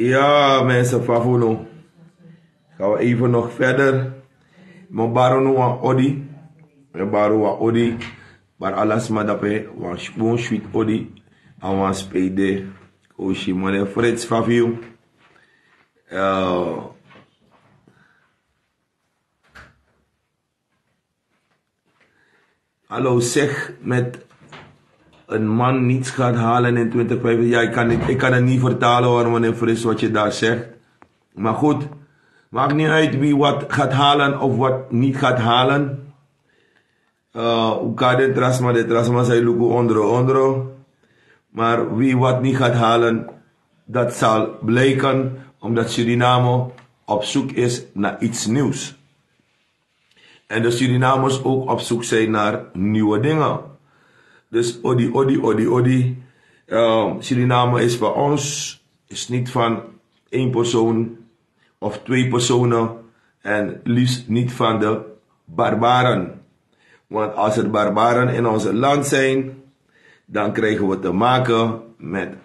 Ja, mensen van Funo. Gaan we even nog verder. Mijn baro nu aan Odi. Mijn baro aan Odi. Maar alles maar dat we gewoon sweet Odi. En we spelen. Oshi, meneer Frits Favio. Hallo, zeg met een man niets gaat halen in 2025. Ja, ik kan het niet vertalen hoor, meneer Frits, wat je daar zegt. Maar goed, maakt niet uit wie wat gaat halen of wat niet gaat halen. De trasma zei luku ondro. Maar wie wat niet gaat halen, dat zal blijken omdat Suriname op zoek is naar iets nieuws. En de Surinamers ook op zoek zijn naar nieuwe dingen. Dus odi. Suriname is voor ons, is niet van één persoon of twee personen. En liefst niet van de barbaren. Want als er barbaren in ons land zijn, dan krijgen we te maken met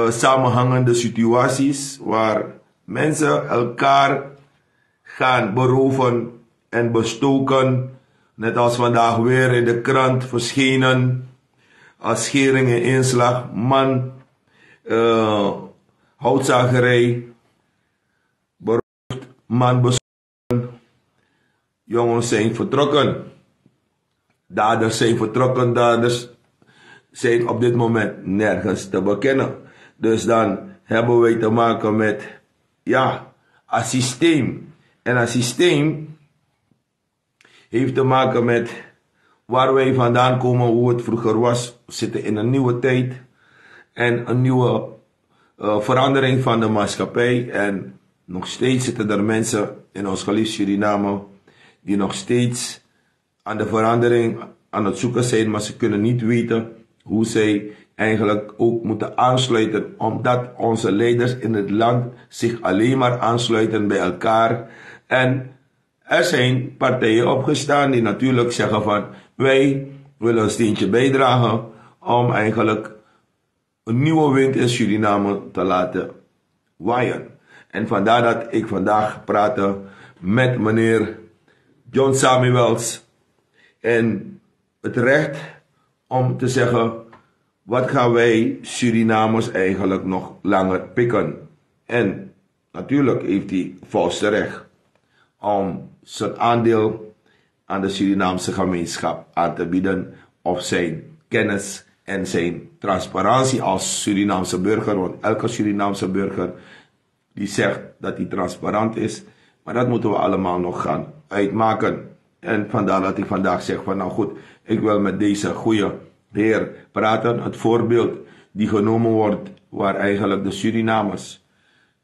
samenhangende situaties waar mensen elkaar gaan beroven en bestoken. Net als vandaag weer in de krant verschenen. Als schering en inslag, man, houtzagerij, beroofd, man bestoken. Jongens zijn vertrokken. Daders zijn vertrokken, daders zijn op dit moment nergens te bekennen. Dus dan hebben wij te maken met, ja, een systeem. En een systeem heeft te maken met waar wij vandaan komen, hoe het vroeger was. We zitten in een nieuwe tijd en een nieuwe verandering van de maatschappij. En nog steeds zitten er mensen in ons geliefd Suriname die nog steeds aan de verandering aan het zoeken zijn, maar ze kunnen niet weten hoe zij eigenlijk ook moeten aansluiten, omdat onze leiders in het land zich alleen maar aansluiten bij elkaar. En er zijn partijen opgestaan die natuurlijk zeggen van, wij willen een steentje bijdragen om eigenlijk een nieuwe wind in Suriname te laten waaien. En vandaar dat ik vandaag praatte met meneer John Samuels. En het recht om te zeggen, wat gaan wij Surinamers eigenlijk nog langer pikken? En natuurlijk heeft hij volste recht om zijn aandeel aan de Surinaamse gemeenschap aan te bieden. Of zijn kennis en zijn transparantie als Surinaamse burger. Want elke Surinaamse burger die zegt dat hij transparant is. Maar dat moeten we allemaal nog gaan uitmaken. En vandaar dat ik vandaag zeg van nou goed, ik wil met deze goede heer praten. Het voorbeeld die genomen wordt waar eigenlijk de Surinamers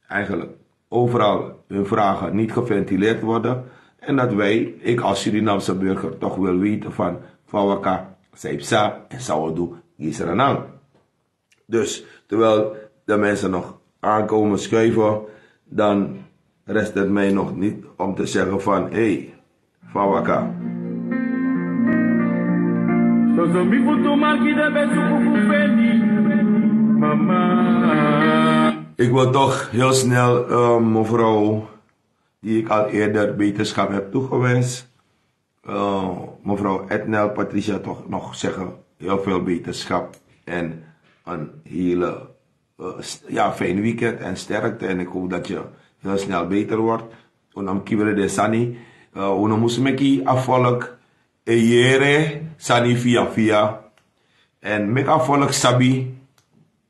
eigenlijk overal hun vragen niet geventileerd worden. En dat wij, ik als Surinaamse burger, toch wil weten van Fawaka, Saipsa en Sawadu Gisranang. Dus terwijl de mensen nog aankomen schuiven, dan rest het mij nog niet om te zeggen van hey, Fawaka. Ik wil toch heel snel mevrouw, die ik al eerder beterschap heb toegewenst, mevrouw Ednel Patricia, toch nog zeggen heel veel beterschap en een hele fijn weekend en sterkte. En ik hoop dat je heel snel beter wordt. Onam kibere de sani. Uno musmeki afvolk ejere sani via. En mek afvolk sabi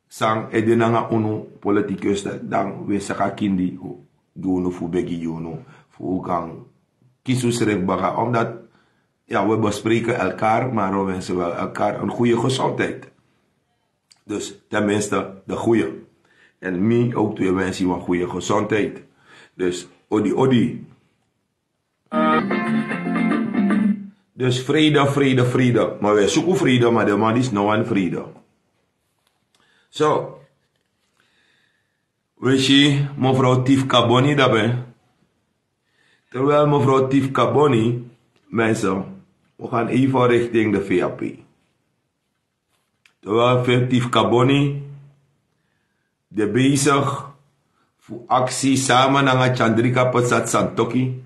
sang edenanga unu politicus dan we saka kindi gono fu begi jono fu kan kisusrek baga. Omdat ja, we bespreken elkaar, maar we wensen wel elkaar een goede gezondheid. Dus tenminste de goede. En mij ook twee wensen een goede gezondheid. Dus odi. Dus vrede. Maar wij zoeken vrede, maar de man is nowan vrede. Zo. Weet je, mevrouw Tief Kaboni daarbij. Terwijl mevrouw Tief Kaboni, mensen, we gaan even richting de VAP. Terwijl Tief Kaboni de bezig voor actie samen met Chandrika Pasat Santoki.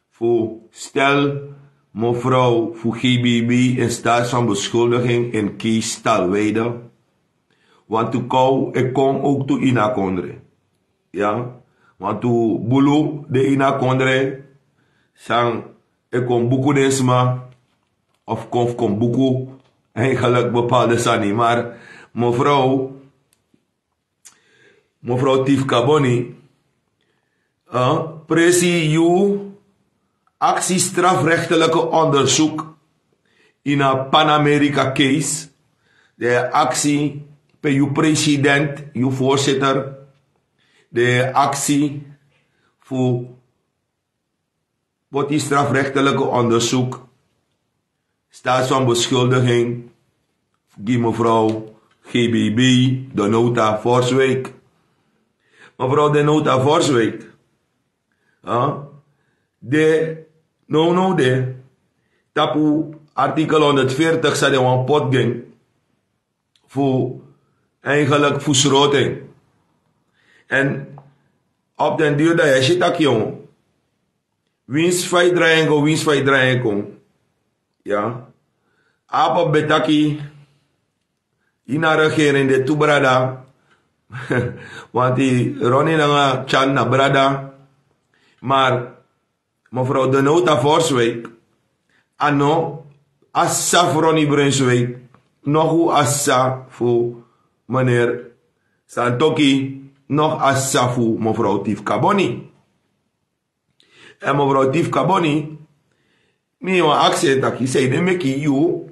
Voor stel mevrouw voor GBB in staat van beschuldiging in Kies Stalweide. Want toen kou ik kom ook toe ina kondre. Ja. Want toen bulu de ina kondre. Sang ik kom buku desma. Of kom buku. Eigenlijk bepaalde sani. Maar mevrouw Tief Kaboni. Precies you. Actie strafrechtelijke onderzoek in een Pan-Amerika case. De actie per uw president, uw voorzitter. De actie voor wat die strafrechtelijke onderzoek. Staat van beschuldiging. Die mevrouw GBB, de nota Forswijk. Mevrouw de nota Forswijk. De tapu artikel 140 zei een potgang voor eigenlijk voor schroting. En op den duur dat je zit dat jong. Winst draaien kom. Ja. ABOP betaki ina regering de toebrada. Want die Ronnie na chan na brada. Maar mevrouw de nota Forswijk, ano, assa voor Ronnie Brunswijk, nog hoe assa voor meneer Santoki, nog assa voor mevrouw Tief Kaboni. En mevrouw Tief Kaboni, mi een actie dat je zei, neem ik je,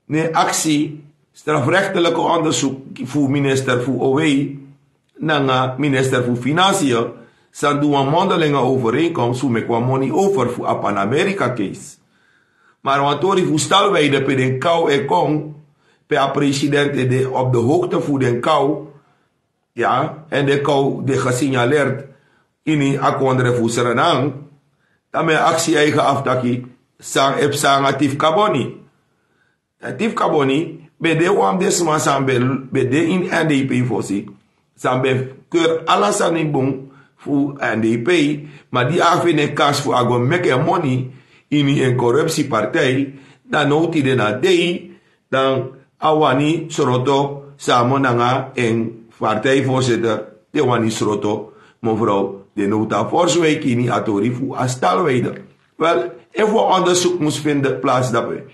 ne actie, strafrechtelijke onderzoek voor minister voor OW, na minister voor Financiën, dan doen we een mondelinge overeenkomst voor me money over voor een Pan-Amerika case. Maar want tori voor stalweide per den kou en kom, per president de op de hoogte voor den kou, ja, en de kou de gesignaleerd in die akkoordre voor Suriname, dan mijn actie eigen aftaki, sang ep sang Tief Kaboni. En Tief Kaboni, bij de wam desma sang bij de in NDP voorzien, sang bij keur alles aan in boom, voor NDP, maar die afvinden kans voor agon make money in een corruptiepartij, dan nooit die na dei, dan awani soroto samen nanga en partijvoorzitter, de wani soroto, mevrouw de nota Forswijk in die atori voor astalweide. Wel, even onderzoek moest vinden plaats daarbij.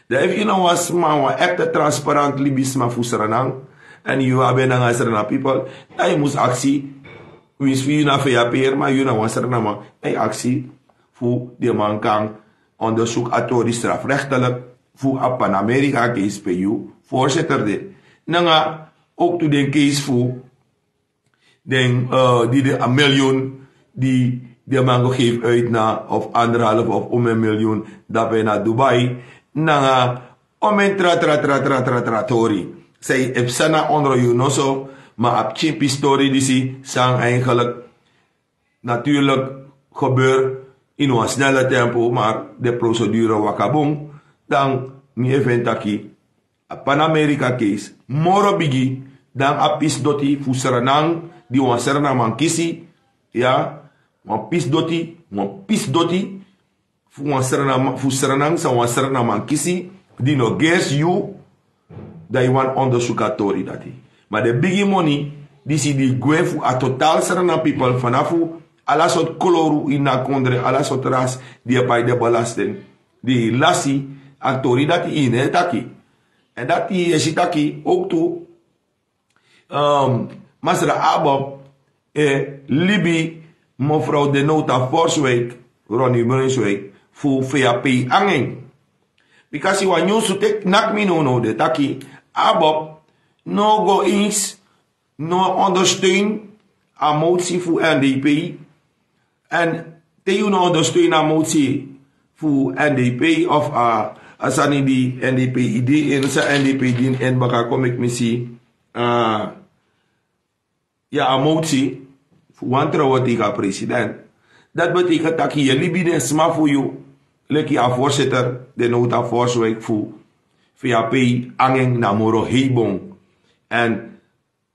De even nou was maar echt transparant libisma voor Suriname, en je hebben nanga Suriname people, dan je moest actie. Wins voor je na VAPR, maar je na was maar een actie voor de man kan onderzoek authorities strafrechtelijk voor een Pan-Amerika case bij u voorzitter de. Nanga ook to den case voor den die de een miljoen die de man geeft uit na of 1,5 of om 1 miljoen dat bij naar Dubai. Nanga om een tratori. Zij heb sana onder you no so. Maar op chimpi story die ze zijn eigenlijk natuurlijk gebeurt in een snelle tempo, maar de procedure wakabong, dan mi event taki a Pan-Amerika case, moro bigi, dan a pis doti fu Suriname, die wan Suriname man kisi, ja, wan pis doti, fu Suriname sa wan Suriname man kisi, die no ges you, dat je wan onderzoekatori dati. Maar de biggie money, die zie die gwen voor a totaal Suriname people vanaf alla soort koloru in na kondre, alla soort ras die bij de belasting. Die lassie, actori dat die in het taki. En dat die is taki ook toe. Masra ABOP, Libi, mevrouw de nota Forswijk, Ronnie Brunswijk, voor VAP anging. Because you want you to take nak me no de taki ABOP. No go eens, no ondersteun aan motie voor NDP. En te you no ondersteun aan motie voor NDP of als aan die NDP idee in zijn NDP dien en baka kom ik missie ja aan motie voor wantrouwen tegen president. Dat betekent dat je libide sma voor jou, leki aan voorzitter de nota Forswijk voor VAP angeng na moro heibong. En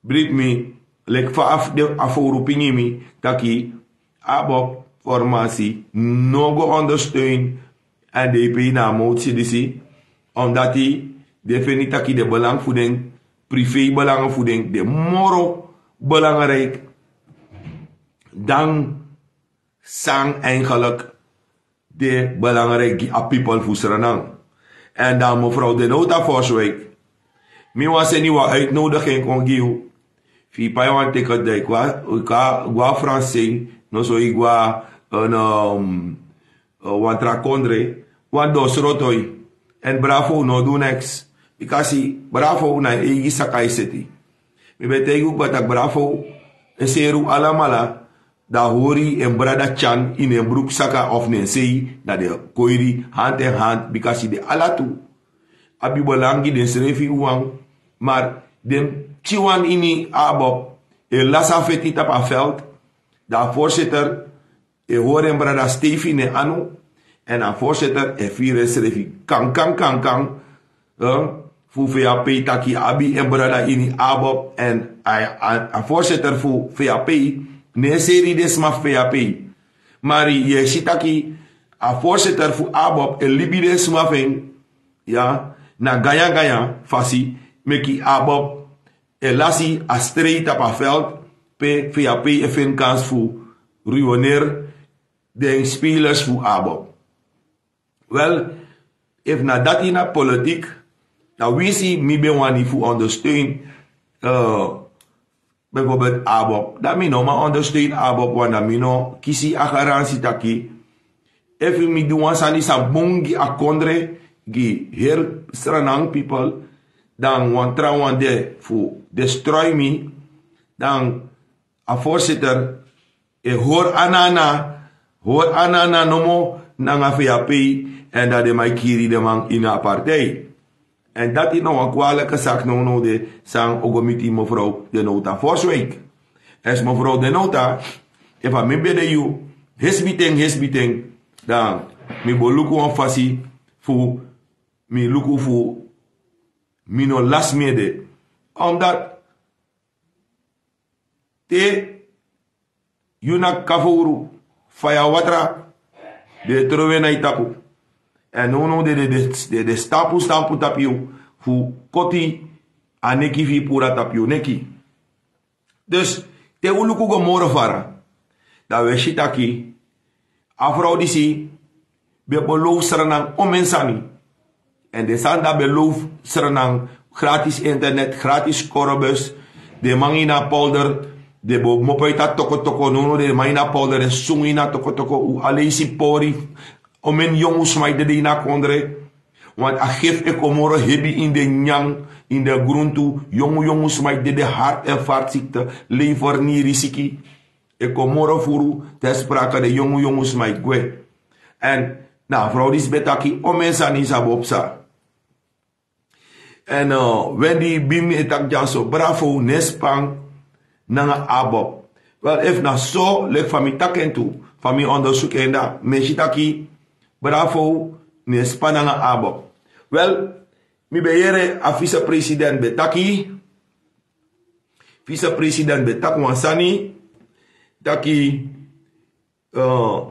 Brit me, lek fa af de aforo pingi mi, taki ABOP formatie no go ondersteun en DP na motie disi, omdat die defini taki de belangvoeding, privé belangenvoeding, de moro belangrijk, dan sang eigenlijk de belangrijke a people voeserenang. En dan mevrouw de Nota Forswijk, mi was een nieuwe uitnodiging kon geven. Fi pa yon ticket de gua Fransing, no so igua een wantra kondre, wan dos rotoi. En bravo no do next. Because bravo na egi sakai city. Mi betegu batak bravo eseru alamala da hori en brada chan in en broek saka of nen sei da de koiri hand in hand because de alatu abi belangi den srefi uang maar den chiwan ini ABOP e lasa feti tapa veld da voorzitter e hoor en brada Stevie ne anu en a voorzitter e vier srefi kang fu VAP taki abi en brada ini ABOP en a voorzitter fu VAP ne serie des ma VAP. Mari je sitaki a voorzitter fu ABOP e libi des ma ven ja na gaya fasi meki ABOP e lasi a straight op a veld pe VAP e ven kans fu ruoner de spelers fu ABOP. Wel, if na dat in a politiek, na wisi mi be wani fu ondersteun bijvoorbeeld ABOP. Dat mi no ma ondersteun ABOP wana mi no kisi a garantie taki. If mi do wan sani sa bongi a kondre gi heel stranang people, dan wan tra wan de fu destroy me, dan a voorzitter e hoor anana nomo nanga VAP en dat de mai kiri de man in a partij. En dat is nou een kwalijke zaak no de sang ogomiti mevrouw de Nota Forswijk. Als mevrouw de Nota, if I me bede you, his meeting, dan mi boluku an fasi fu mi luku fu mi no last mede. Omdat te yuna kafuru faya watra de trove na itapu. En no de stampu tapiu fu koti aneki vi pura tapiu neki. Dus te uluku go moro fara. Da we shitaki afro disi be beloof serenang omensani. En de sanda beloof serenang gratis internet, gratis korobus, de mangina polder, de bo mopoita toko no de mangina polder en sungina toko u alesi pori. Omen jongens mij de na kondre. Want a geef ik omoro hebi in de nyang, in de gruntu. Jongens mij de hart- en vaartziekte. Lever ni risiki. Ik omoro furu. Ter sprake de jongens mij gwe. En nou, vrouw die betaki omen sani sabopsa. En Wendy bimi etak janso bravo nespang nanga ABOP. Wel, if na so lek fami takentu. Fami onderzoek en da. Meshitaki bravo ne spananga ABOP. Wel, mi beyere a vice-president betaki. Vice-president betak wansani. Taki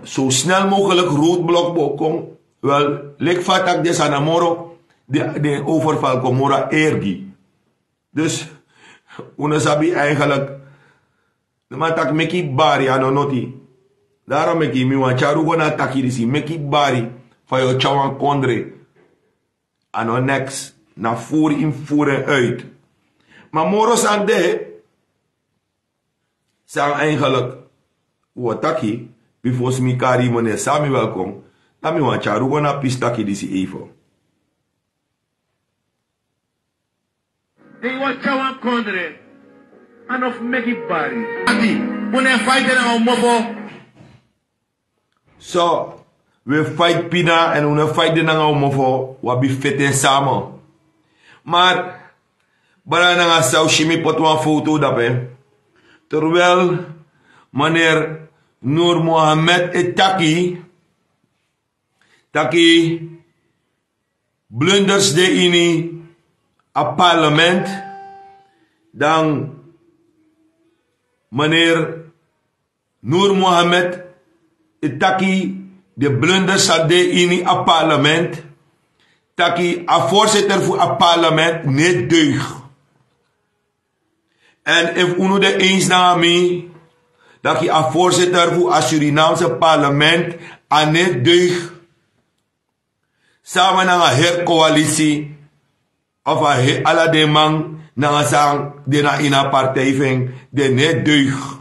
zo snel mogelijk roodblok bokom. Wel, lek fatak de sanamoro de overval komora ergi. Dus, unasabi eigenlijk de matak meki bari ano noti. Daarom meki mi wan charu gona takirisi meki bari van jou chawan kondre. Ano next na voer in voer en uit. Maar moros aan de zijn eigenlijk wataki before mi kari mone sami welkom. Na mi wan charu gona pistaki disi even. They want chawan kondre. Anof meki bari. Ati, mone fight na omofo. So, we fight pina en we fight de nanga omofo, wabi fete samen. Maar, bara nanga sau shimi pot een foto dape. Terwijl, meneer Noor Mohammed Etaki, taki, blunders de ini, a parlement, dan meneer Noor Mohammed, itaki de blunders hadden in het parlement, taki a voorzitter voor het parlement niet deug. En if uno de eens na me, dat je a voorzitter voor het Surinaamse parlement aan niet deug, samen naar een hercoalitie, of alle de man naar een sang, die naar een partij vindt, die niet deug.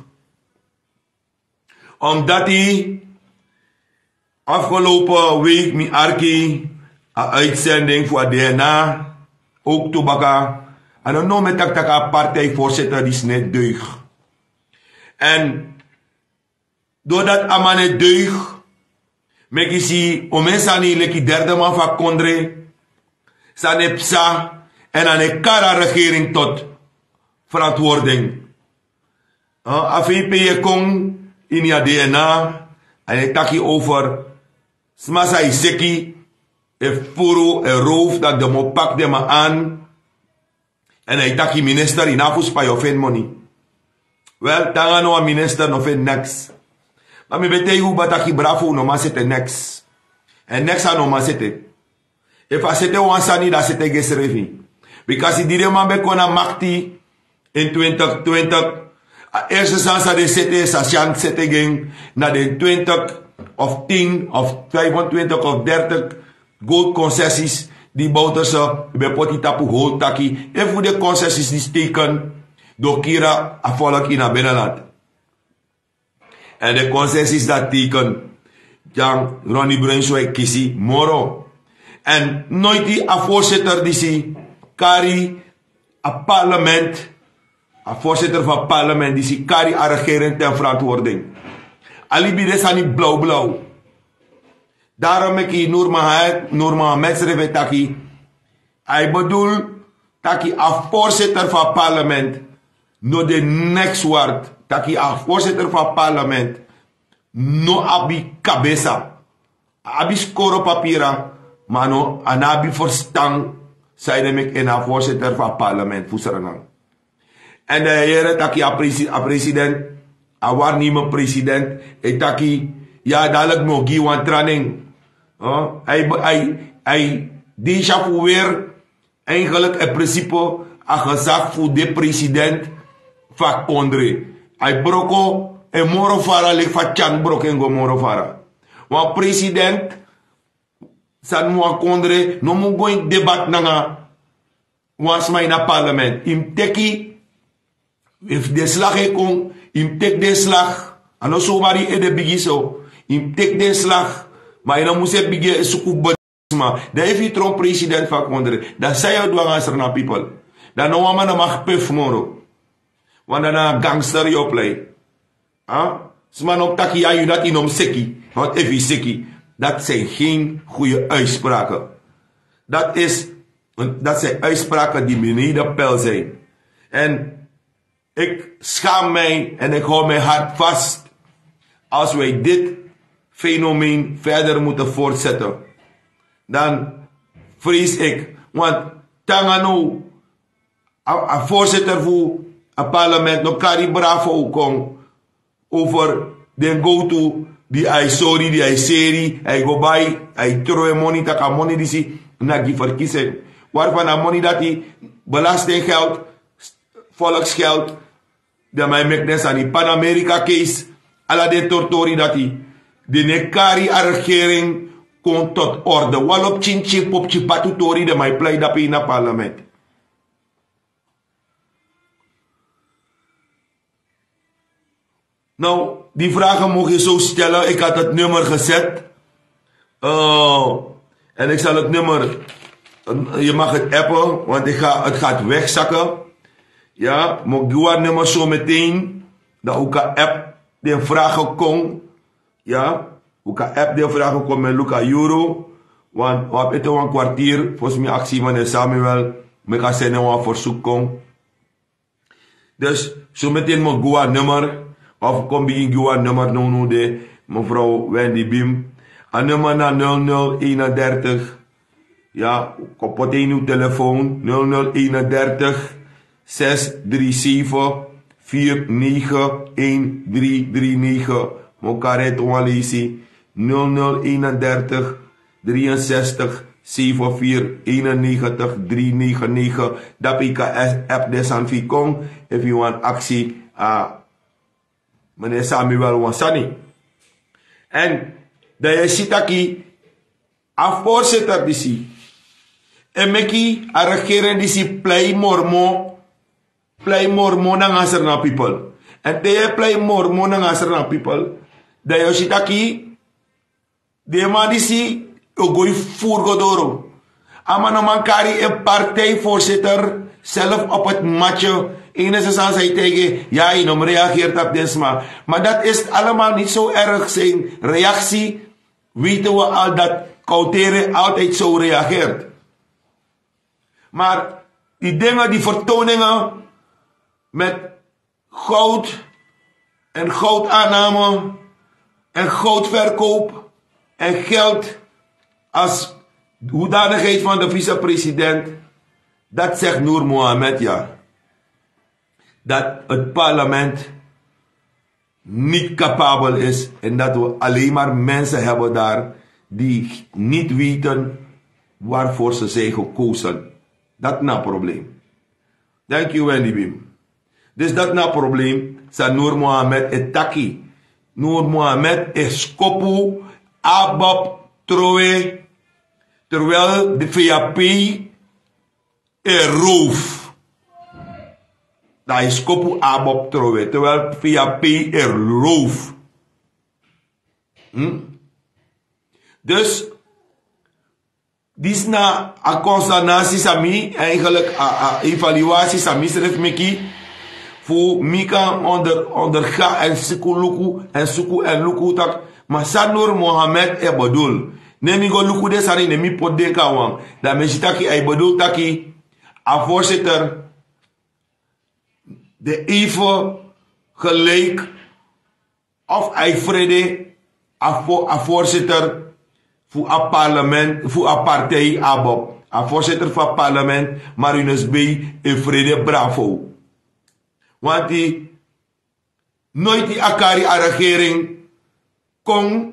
Omdat hij afgelopen week mi arki een uitzending voor DNA, ook tobaka, en dan nog met dat partijvoorzitter die is niet deug. En doordat Amma niet deug, mek je zie, omensani leki derde man van Kondre, sane psa, en aan een kara regering tot verantwoording. Afip je kon in je DNA, en ik taki over, smasa iseki, e furu, e roof, dat de mo pak de ma aan, en hij taki minister in afus pa je fen money. Wel, tanga no a minister no fen next. Maar me bete hoe bataki bravo no ma sete next. En next a no ma sete. If a sete wansani da sete gesrevi. Because die de man be kona makti in 2020. Eerste sansa de sete sasyan sete ging na de 20 of 10 of 25 of 30 gold concessies die bouwden ze bij potitapu gold taki. En voor de concessies die steken door Kira a volk in het binnenland. En de concessies dat teken Jan Ronnie Brunswijk kisi moro. En nooit die a voorzitter die si kari a parlement, a voorzitter van parlement die si kari a regering ten verantwoording. Alibi de sani blauw. Daarom ik hier Noor Mohammed schreef taki. Hij bedoel taki a voorzitter van parlement no de next word. Taki a voorzitter van parlement no abi cabeza. Abi skoro papira. Maar no anabi verstand. Zeiden ik in a voorzitter van parlement. Fuseranang. En de heren taki a president. A waarnemer president. E taki. Ja dadelijk mo giwan training. Hij deja voor weer eigenlijk in principe een gezag voor de president van Kondre. Hij broko en morofara lik van Chan brok en go morofara. Want president san mo Kondre no mo go in debat nanga was mij na parlement. Im teki if de slag e kon im tek de slag ano so mari e de bigiso im tek de slag. Maar je moet zeggen, je is ook bedrijfsman. Dat heeft je Trump president van Kondre. Dat zei je door aan naar people. Dat no man dan mag pef moro. Want dan een gangster je oplei. Sman op taki ja je dat in om seki. Want even seki. Dat zijn geen goede uitspraken. Dat zijn uitspraken die beneden peil zijn. En ik schaam mij en ik hou mijn hart vast. Als wij dit fenomeen verder moeten voortzetten, dan vrees ik, want Tangano, een voorzitter voor het parlement, no kari bravo kon over de go-to, die hij sorry, die hij serie, hij go bij, hij troe money, taka money die si, na die verkiezing, waarvan de money dat hij belastinggeld, volksgeld, dat mij meknes aan die Pan-Amerika case, alla de tortori dat hij de nekari a regering komt tot orde. Walop chin pop chipatutori de mij pleit dat in het parlement. Nou, die vragen mocht je zo stellen. Ik had het nummer gezet. En ik zal het nummer... Je mag het appen, want het gaat wegzakken. Ja, mocht je het nummer zo meteen. Dat ook een app die vragen kon. Ja, hoe kan app de vragen komen met Luca Euro? Want we hebben een kwartier, volgens mij actie van Samuel, me kan zijn een verzoek komen. Dus zo meteen moet ik een nummer, of kom bij een nummer nou de mevrouw Wendy Bim. Een nummer naar 0031, ja, kapot in uw telefoon, 0031 637 491339. Mokare Toalisi 0031 63 74 91 399. Dat ik app desan fikong if you want actie meneer Samuel Wansani. En dat je ziet aki a voorzitter disi. En meki a regering disi play mormo na ngaser na people. En te je play mormo na ngaser na people. Dat je ziet aki de man disi ogoi furgodoro. Ama no man kari een partijvoorzitter zelf op het matje. Enes aan zei tegen, ja, je nom reageert op desma. Maar dat is allemaal niet zo erg zijn reactie. Weten we al dat Kautere altijd zo reageert. Maar die dingen, die vertoningen met goud en goudaanname en goudverkoop en geld als hoedanigheid van de vicepresident, dat zegt Noor Mohammed, ja. Dat het parlement niet capabel is en dat we alleen maar mensen hebben daar die niet weten waarvoor ze zijn gekozen. Dat is een probleem. Dank je, Wendy Bim. Dus dat is een probleem. Sa Noor Mohammed etaki. Noor Mohammed is kopu ABOP troe. Terwijl de VAP roof. Dat is kopu ABOP troe. Terwijl VAP roof. Dus, dit is na a constanatie sami, eigenlijk a evaluatie sami schrijft meki, voor mika onderga en suku en luku tak, maar Sanur Mohammed bedoel. Nemi go luku de sari nemi pot de kawang, dat men taki ay bedoel taki, a voorzitter, de even gelijk, of ay vrede, a voorzitter, voor een parlement, voor een partij ABOP. Een voorzitter van het parlement, Marinus B. en Vrede Bravo. Want die nooit die akari a regering kon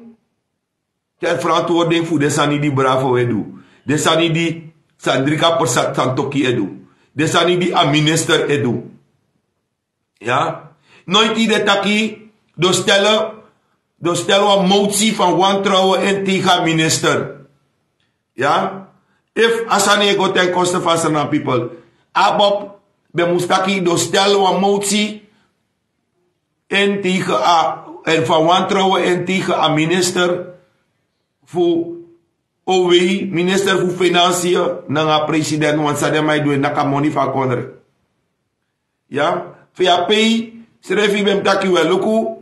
ter verantwoording voor de sani die Bravo edu. De sani die Sandrika Persat Santoki edu. De sani die a minister edu. Ja? Nooit die de taki stellen een motie van wantrouwen en tegen minister. Ja? If asane go ten koste van sana people. ABOP be mustaki stellen een motie en tegen en van wantrouwen en tegen een minister voor OW, minister voor Financiën, na president, want ze mij doen naka money van kondre. Ja? VAP, schrijf ik hem taki wel luku.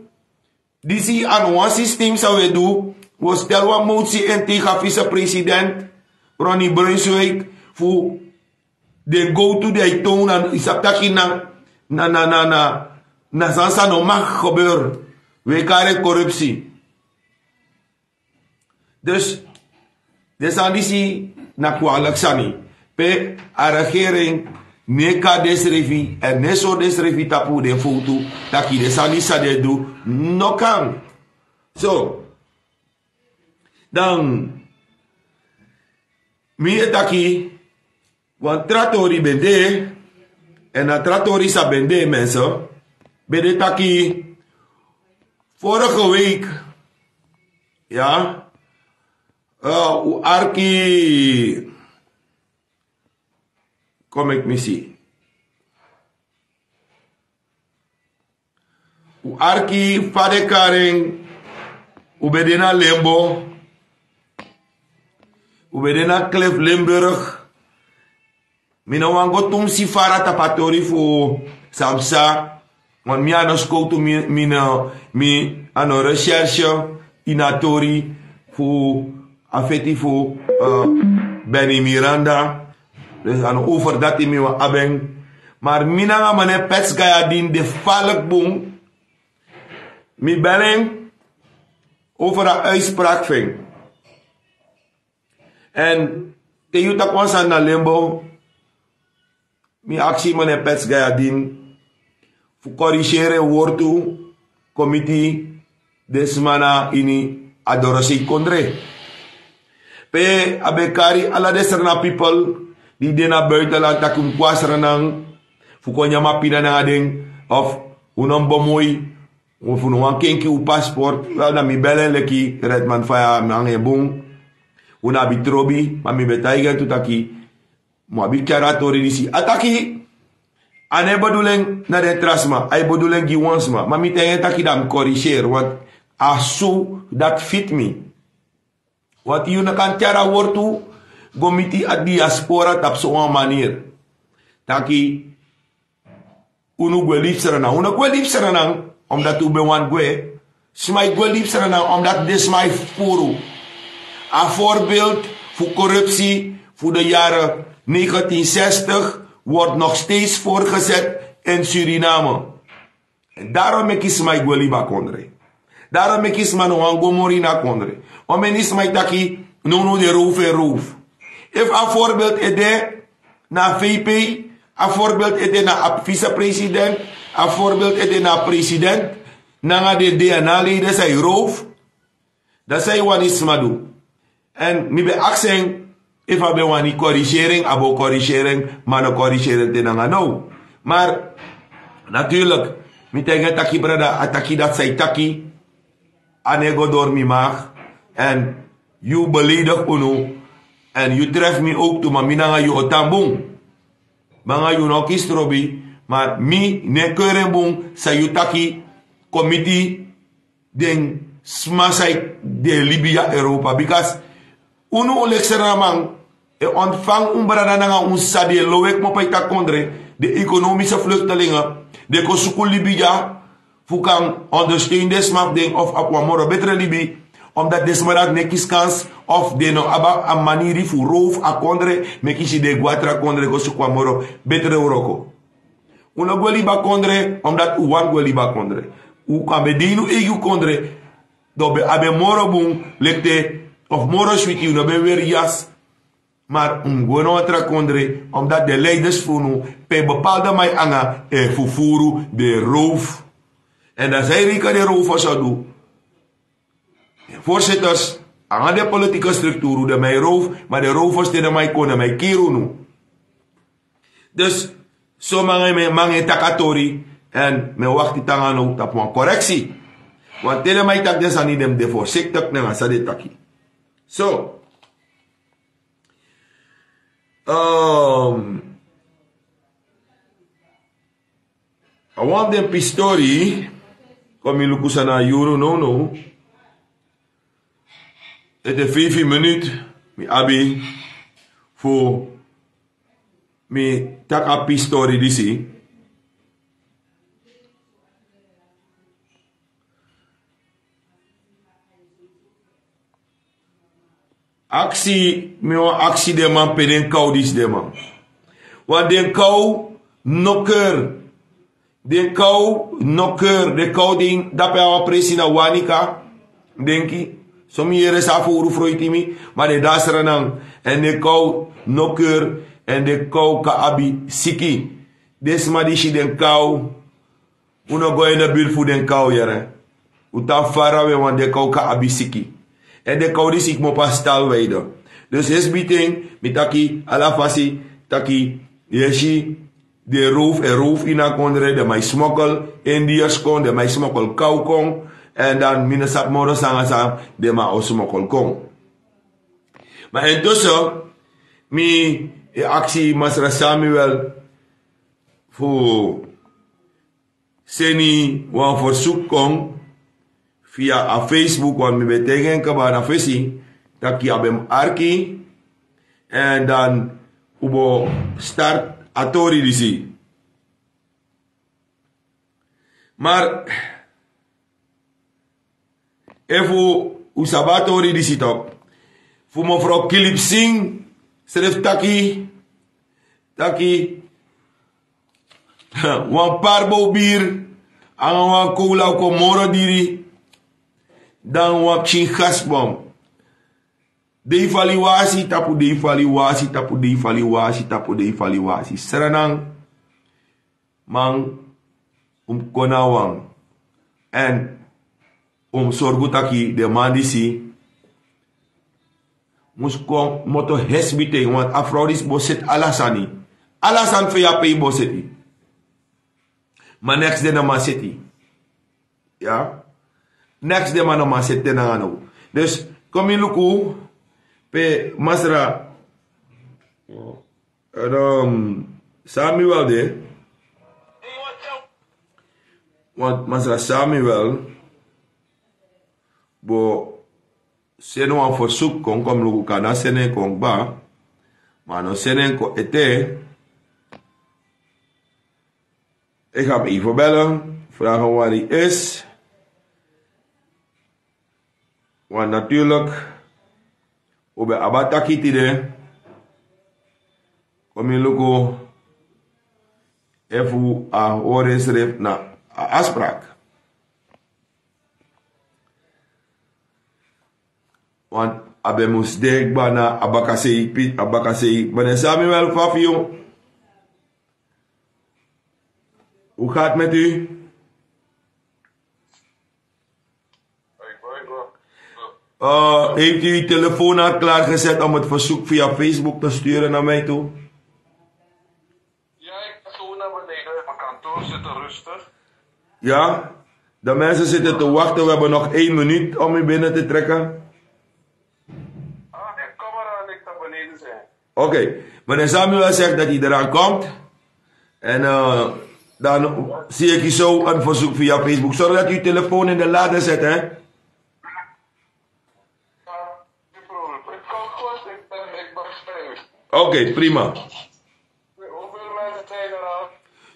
Disi aan one systeem zou we doen. We stellen een motie in tegen vice-president Ronnie Brunswijk voor de go-to die toon en isaptaki na zansa no mag gebeuren. We krijgen corruptie. Dus, aan disi na kwalijk sani. Pe a regering neka desrevi en neso desrevi tapu de foto taki de sani sa de do no kan. So, dan mi taki want tratori bende en na tratori sa bende mensen bende taki vorige week ja u arki kom ik missie. U arki fade karing u bedena Lembo u bedena Klef Limburg mina wango tum si fara tapatori fu samsa want mi ano skoutu mi ano recherche inatori fu afeti fu Benny Miranda. Dus aan over dat in mijn abeng. Maar mina nga mane pets gaya din de valk boom. Mi belling over een uitspraak ving. En te juta kwansa na limbo. Mi actie mane pets gaya din. fu corrigere wortu committee desmana ini adorasi kondre. Pe abekari ala desrana people di dena buitenland takum kwasranang fu ko nyama pina na ading of unong bomoy of unong kenki u passport na mi belen leki Redman Faya mange bung una bitrobi mami betaiga tutaki mo abikaratori disi ataki ane boduleng na den trasma ay boduleng gi wansma mami tenge taki dam corriger wat asu that fit me wat you na kan tiara wortu gomiti at diaspora tap so manier taki unu gwe lief serana una gwe lief serana omdat u be wan gwe smai gwe lief serana omdat des my furu a voorbeeld voor corruptie voor de jaren 1960 wordt nog steeds voorgezet in Suriname. En daarom ik is mij gweliba kondre. Daarom ik is man wango morina kondre. Omen is mij taki nono de roof en roof. If a voorbeeld ede na VP, a voorbeeld ede na vice-president, a voorbeeld ede na president, nanga de DNA leden zij roof, dat zij wan is madu. En mi be accent if abe wani corrigering, abo corrigering, mano corrigering tenanga no. Maar natuurlijk, mi tegen taki brada ataki dat zij taki anego door mi maag en you beledig unu en you tref mi ook to mamina you otambung. Manga you no kistrobi, maar mi ne kerenbung sa you taki committee den smasai de Libya Europa because unu olekseramang e ontvang umbrada nanga unsade lowek mo paita kondre de economische vluchtelingen de kosuku Libya fukang ondersteun desmak ding of aquamoro betre Libi omdat desmarak nekis kans of de no aba a maniri fu roof a kondre mekisi de guatra kondre kosuku amoro betre uroko uno gweliba kondre omdat u wan gweliba kondre u kambe dinu egu kondre dobe abe moro bung lekte of moro sweet you no be weer jas. Maar gewoon otra kondre, omdat de leiders voelen, pe bepaalde mij anga, fufuru de roof. En dat zij Rika de roof zou doen. Voorzitters, aan de politieke structuur, de mij roof, maar de roofers die mij konen, mij kirunu. Dus, zo mange takatori, en me wacht die tangano, dat een correctie. Want tegen mij tak des aan die dem de voorzichtig, na sa de taki. So, I want them pistori, kom je lukusa na euro no. Het is 5 minuten, mi abi, voor mi tak a pistori disi. Actie, meu actie de man pe den kou dis de man. Want den kou nokker. Den kou nokker. De kou ding dape awa presi na wanika. Denki. Somi yere sa voor froitimi. Maar de dasranang. En de kou nokker. En de kou ka abi siki. Desma dishi den kou. Uno go in de buurt voor den kou yere. Uta farawe want de kou ka abi siki. En de kou is ik mo pas talweide. Dus is meeting met taki alafasi taki yeshi de roof en roof ina kondre de mij smokkel Indiërs kon de mij smokkel kou kon en dan minnesap moro sanga de ma o smokkel kon. Maar intussen mi actie Masra Samuel voor seni wan verzoek kon via a Facebook, want me beteken kaba na fesi, dat je abem arki, en dan ubo start atori disi. Maar, even usabatori disi top. Voor mevrouw Kilip Singh, schrijft taki, wan parbo bier, aan wan koula ko moro diri, dan wap chin gasbom. De evaluatie tapu de evaluatie tapu de evaluatie tapu de evaluatie. Seranang man konawang. En sorgutaki de mandisi. Mus kon moto hesbite, want afrodis boset alasani. Alasan feya pay boseti. Maar next de na maseti. Ja? Next de man ma sette na ano. Dus kom in luku pe masra Samuel de. Want masra Samuel bo seno een verzoek kon kom luku kana sene kon ba. Maar no sene ko ete. Ik ga hem even bellen, vragen waar hij is. Want natuurlijk, we abataki tide, kom je luko, even a horen schrijft na afspraak. Want abe moest dekba na abakasei, meneer Samuel Fafio. Hoe gaat het met u? Heeft u uw telefoon al klaargezet om het verzoek via Facebook te sturen naar mij toe? Ja, ik ga zo naar beneden. Mijn kantoor zit rustig. Ja? De mensen zitten te wachten. We hebben nog 1 minuut om u binnen te trekken. Ik kom eraan, ik ga beneden zijn. Oké. Meneer Samuel zegt dat hij eraan komt. En dan zie ik je zo een verzoek via Facebook. Zorg dat u uw telefoon in de lader zet, hè? Oké, prima. Hoeveel mensen zijn er al?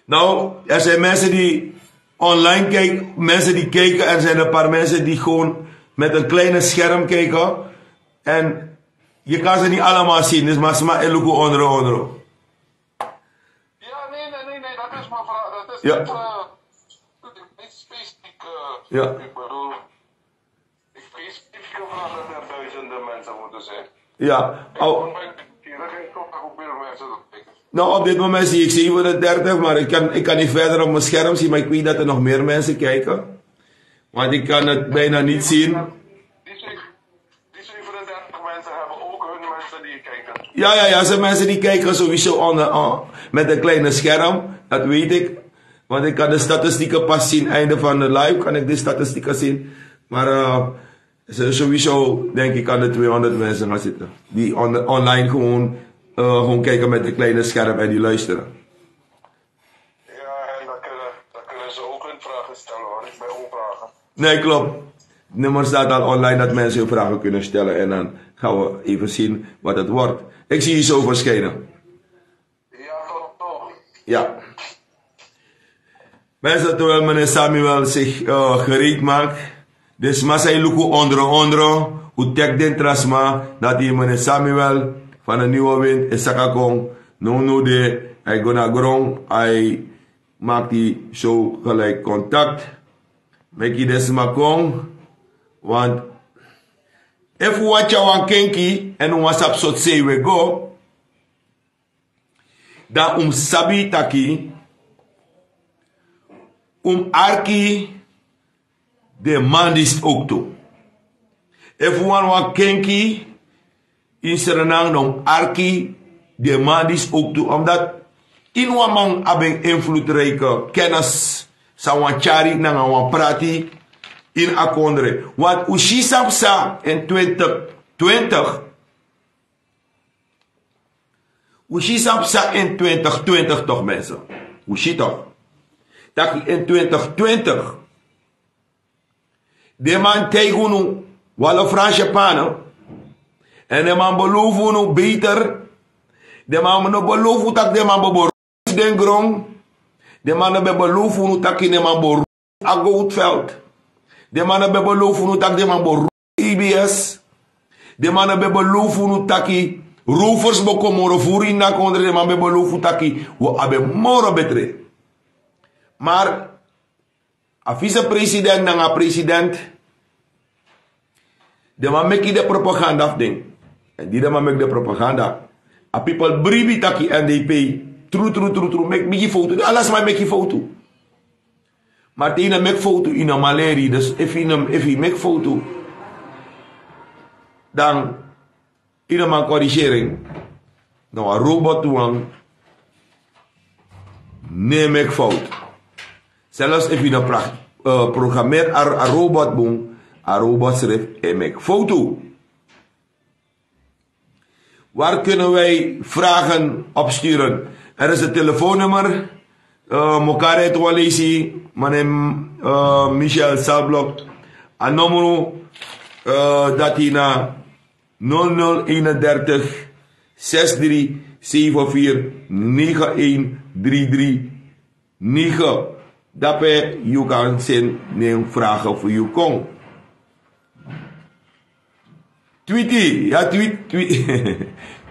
Nou, er zijn mensen die online kijken, mensen die kijken, en er zijn een paar mensen die gewoon met een kleine scherm kijken. En je kan ze niet allemaal zien, dus maar sma eluku onder. Ja, nee, dat is mijn vraag. Dat is Ja. niet specifiek. Ja. Ik bedoel, ik specifiek vraag dat er duizenden mensen moeten zijn. Ja. Hoeveel mensen dat kijken? Nou, op dit moment zie ik 37, maar ik kan niet verder op mijn scherm zien, maar ik weet dat er nog meer mensen kijken. Want ik kan het bijna niet zien. Die 37 mensen hebben ook hun mensen die kijken. Ja, er zijn mensen die kijken sowieso met een kleine scherm, dat weet ik. Want ik kan de statistieken pas zien, einde van de live kan ik de statistieken zien. Maar sowieso denk ik aan de 200 mensen gaan zitten. Die online gewoon kijken met een kleine scherm en die luisteren. Ja, en dan kunnen ze ook hun vragen stellen hoor, niet bij vragen. Nee, klopt. Het nummer staat al online dat mensen hun vragen kunnen stellen. En dan gaan we even zien wat het wordt. Ik zie je zo verschijnen. Ja, toch. Ja. Mensen, terwijl meneer Samuel zich gereed maakt. Dus masai luku ondro. Hoe tek den trasma. Dat die meneer Samuel van de nieuwe wind is sakakong. No de. Hij go naar grond. Hij maakt die zo gelijk contact. Make je des makong. Want if we watch our kenki en WhatsApp sot say we go, dan sabi taki arki de mandis ook toe. If we want kenki in Suriname arki de mandis ook toe, omdat in wamang abeng invloedrijke kennis sa wan chari na wan prati in akondre. Want ushisap sa in 2020. Ushisap sa in 2020 toch mensen. Ushi toch. Dat in 2020. De man tegunu wale Franse panen. En de man beloof nu beter. De man no beloof dat de man bebo den grond. De man no beloof nu dat de man bebo a Goudveld. De mannen hebben beloofd nu dat de man bo IBS. De mannen hebben beloofd nu dat die rovers bekomen voor in na kondre. De mannen hebben beloofd dat die we hebben moro betre. Maar a vice-president na a president. De man make de propaganda af ding. En die de man make de propaganda. A people bribi taki NDP. True. Make me foto. Alles maar make je foto. Maar die make foto in een malaria. Dus if je make foto, dan in een corrigering. Nou, een robot doen, nee make fout. Zelfs if je een programmeert een robot doen, een robot schrijft en make foto. Waar kunnen wij vragen opsturen? Er is een telefoonnummer. Mokare Toalisi, mijn Michel Salblok. Een nummer dat hij naar 0031 63 74 9133 9. Daarbij je kan zijn vragen voor je kon. Tweety, ja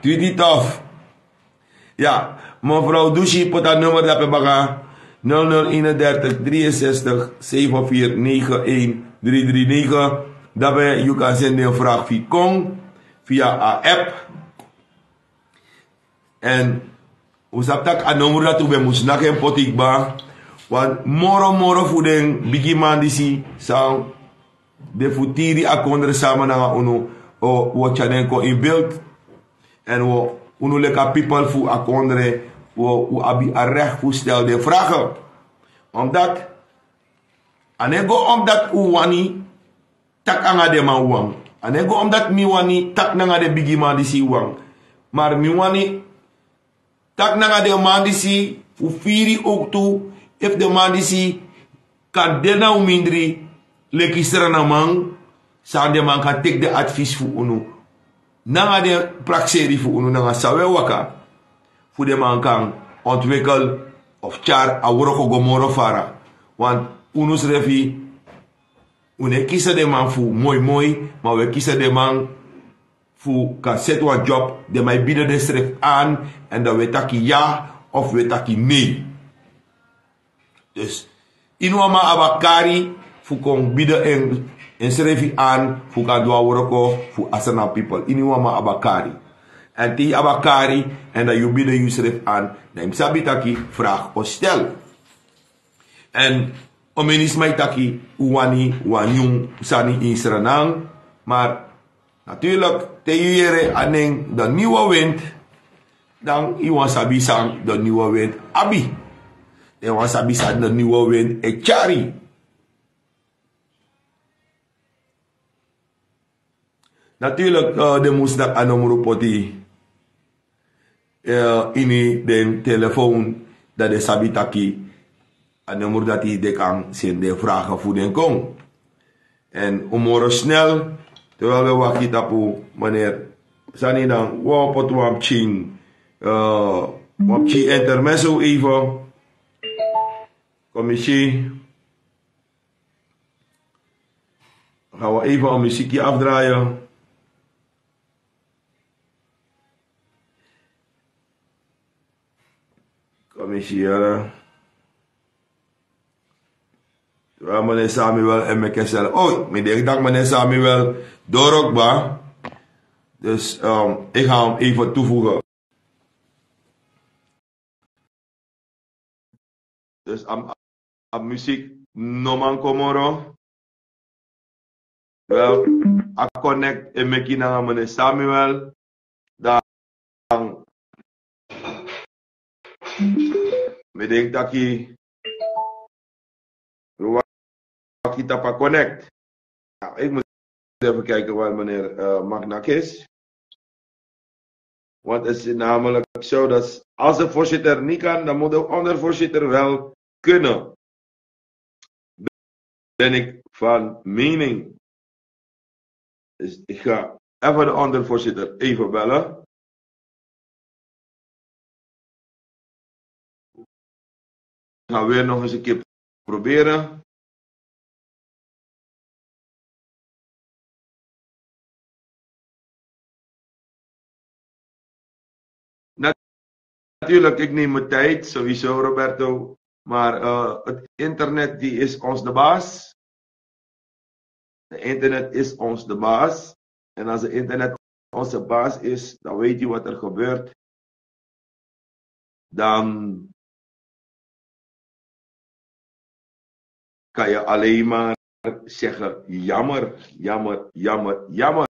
tweety tof. Ja, mevrouw Dushi pot dat nummer dat we baga 0031 63 74 91 339. Daarbij je kan zenden een vraag via Kong, via een app. En we zaptak een nummer dat we moesten naar een potik ba. Want moro voeding bigi man disi sang de futiri akondre samen naar uno o wat chanenko in beeld. En we uno leka people fu akondre we abi a recht fu stel de vragen. Omdat anego omdat u wani tak anga de man wang. Anego omdat mi wani tak nanga de bigi man disi wang. Maar mi wani tak nanga de man disi u firi ook toe. If de man disi kan dena u mindri lekistra na man, sa de man kan take de advies fu unu. Nanga de prakseri fu unu nanga sawe waka. Fu de man kan ontwikkel of char a woroko gomoro fara. Want unus refi une kisa de man fu mooi, maar we kisa de man fu kan set one job, de mij bieden de schrift aan en dan we taki ja of we taki nee. Dus inuama abakari fu kon bieden en schrift aan fu kan doa woroko fu asana people. Inuama abakari. En die abakari en dan je bieden je schrift aan, dan sabi taki vraag of stel. En omenis mij taki uwani wanyung sani in Suriname, maar natuurlijk te aning de nieuwe wind, dan iwan sabi sang de nieuwe wind abi. Iwan sabi sang de nieuwe wind echari. Natuurlijk de moest dat aan poti ini de telefoon dat de sabi taki aan nummer dat hij de kan zijn de vragen voor den kong. En omoro snel, terwijl we wachten op meneer Sani dan wapot wapchin intermezzo even. Commissie. Gaan we even een muziekje afdraaien. Commissie, ja. Meneer Samuel en Mekesel. Oh, ik denk dat meneer Samuel doorokba. Dus ik ga hem even toevoegen. Dus aan muziek Noman Komoro. Wel, ik connect en ik naar meneer Samuel. Dan ik denk dat kita pa connect. Nou, ik moet even kijken waar meneer Magnak is. Want het is namelijk zo dat als de voorzitter niet kan, dan moet de ondervoorzitter wel kunnen. Ben ik van mening. Dus ik ga even de ondervoorzitter even bellen. Ik ga weer nog eens een keer proberen. Natuurlijk, ik neem mijn tijd, sowieso Roberto. Maar het internet die is ons de baas. Het internet is ons de baas. En als het internet onze baas is, dan weet je wat er gebeurt. Dan kan je alleen maar zeggen jammer, jammer, jammer, jammer.